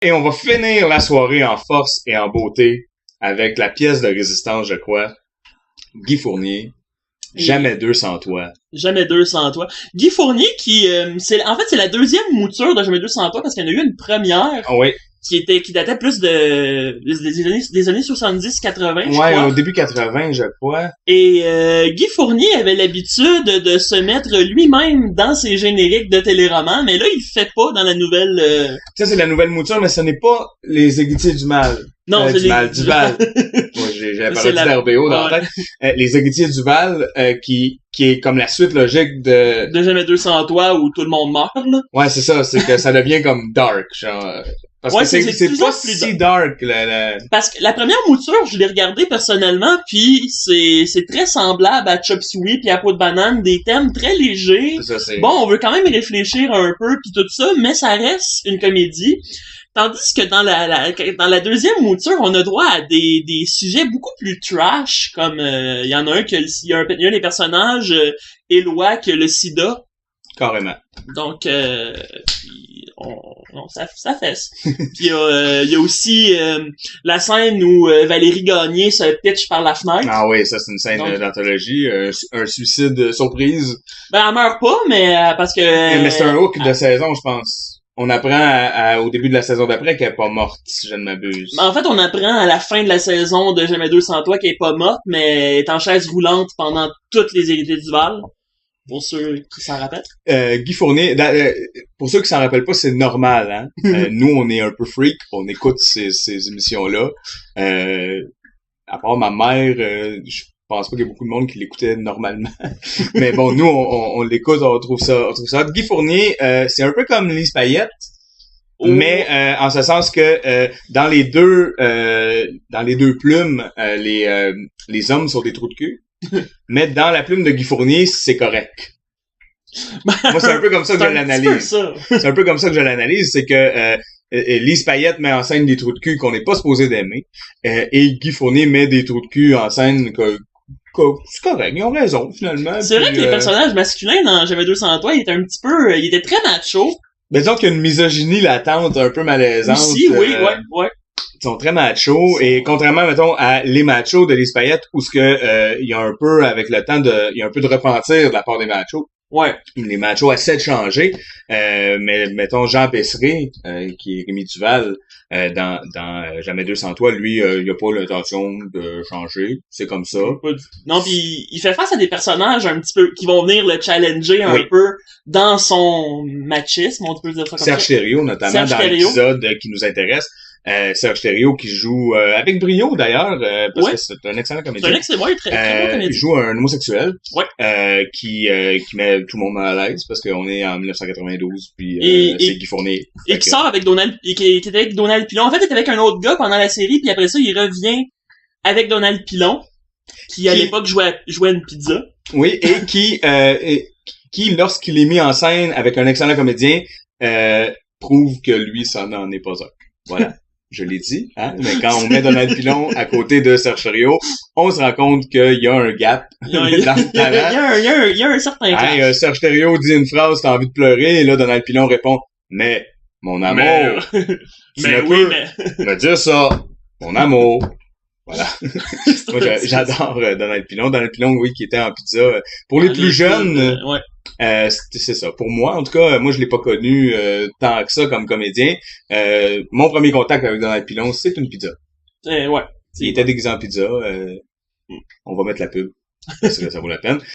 Et on va finir la soirée en force et en beauté avec la pièce de résistance, je crois. Guy Fournier. Jamais deux sans toi. Jamais deux sans toi. Guy Fournier qui c'est la deuxième mouture de Jamais deux sans toi parce qu'il y en a eu une première Ah oui. qui datait plus des années 70-80, je Ouais, crois. au début 80, je crois. Et Guy Fournier avait l'habitude de se mettre lui-même dans ses génériques de téléromans, mais là il le fait pas dans la nouvelle Ça, c'est la nouvelle mouture, mais ce n'est pas les Héritiers du Mal. Non, c'est du Val. Moi, j'avais parlé d'RBO dans la tête. Les Héritiers du Val, qui est comme la suite logique de Jamais deux sans toi où tout le monde meurt, là. Ouais, c'est ça, c'est que ça devient comme dark, genre. Parce que c'est pas si dark, Parce que la première mouture, je l'ai regardée personnellement, puis c'est très semblable à Chop Suey puis à Peau de banane, des thèmes très légers. C'est ça, bon, on veut quand même réfléchir un peu puis tout ça, mais ça reste une comédie. Tandis que dans la deuxième mouture, on a droit à des sujets beaucoup plus trash, comme il y en a un il y a un des personnages Éloi qui a le sida. Carrément. Donc ça fesse. Puis il y a aussi la scène où Valérie Gagné se pitch par la fenêtre. Ah oui, ça c'est une scène d'anthologie, un suicide surprise. Ben elle meurt pas, mais parce que mais c'est un hook de saison, je pense. On apprend au début de la saison d'après qu'elle est pas morte, si je ne m'abuse. En fait, on apprend à la fin de la saison de Jamais deux sans toi qu'elle est pas morte, mais est en chaise roulante pendant toutes les Héritiers du Val. Pour ceux qui s'en rappellent. Guy Fournier, pour ceux qui s'en rappellent pas, c'est normal, hein. Nous, on est un peu freak, on écoute ces émissions-là. À part ma mère, je pense pas qu'il y a beaucoup de monde qui l'écoutait normalement. Mais bon, nous, on l'écoute, on trouve ça. Guy Fournier, c'est un peu comme Lise Payette. Oh. Mais en ce sens que dans les deux plumes, les hommes sont des trous de cul. Mais dans la plume de Guy Fournier, c'est correct. Moi, c'est un peu comme ça que je l'analyse. C'est un peu comme ça que je l'analyse, c'est que Lise Payette met en scène des trous de cul qu'on n'est pas supposé d'aimer, et Guy Fournier met des trous de cul en scène que c'est correct, ils ont raison, finalement. C'est vrai que les personnages masculins dans Jamais deux sans toi, ils étaient très macho. Mais disons qu'il y a une misogynie latente, un peu malaisante. Aussi, oui, ouais. Ils sont très machos, et contrairement, mettons, à les machos de Lise Payette, où ce que il y a un peu, avec le temps, il y a un peu de repentir de la part des machos. Ouais. Les machos essaient de changer, mais mettons Jean Pesseré, qui est Rémi Duval, dans Jamais deux sans toi, lui, il a pas l'intention de changer, c'est comme ça. Non, puis il fait face à des personnages un petit peu qui vont venir le challenger un peu dans son machisme, on peut dire ça comme Serge ça. Thériault, notamment dans l'épisode qui nous intéresse. Serge Thériault qui joue avec brio d'ailleurs, parce que c'est un excellent comédien. C'est un excellent, très bon comédien. Il joue un homosexuel qui met tout le monde mal à l'aise parce qu'on est en 1992 puis c'est Guy Fournier. Et qui sort avec Donald, qui était avec Donald Pilon. En fait, il était avec un autre gars pendant la série, puis après ça, il revient avec Donald Pilon, qui à l'époque jouait une pizza. Oui, et qui lorsqu'il est mis en scène avec un excellent comédien, prouve que lui, ça n'en est pas un. Voilà. Je l'ai dit, hein, mais quand on met Donald Pilon à côté de Serge Thériault, on se rend compte qu'il y a un gap dans le talent. Il y a un certain gap. Serge Thériault dit une phrase, t'as envie de pleurer, et là, Donald Pilon répond, mais, mon amour, tu ne peux me dire ça, mon amour. Voilà. Moi, j'adore Donald Pilon. Donald Pilon, oui, qui était en pizza. Pour les plus jeunes, c'est ça. Pour moi, en tout cas, moi, je l'ai pas connu tant que ça comme comédien. Mon premier contact avec Donald Pilon, c'est une pizza. Ouais. Il était déguisé en pizza. On va mettre la pub, parce que ça vaut la peine.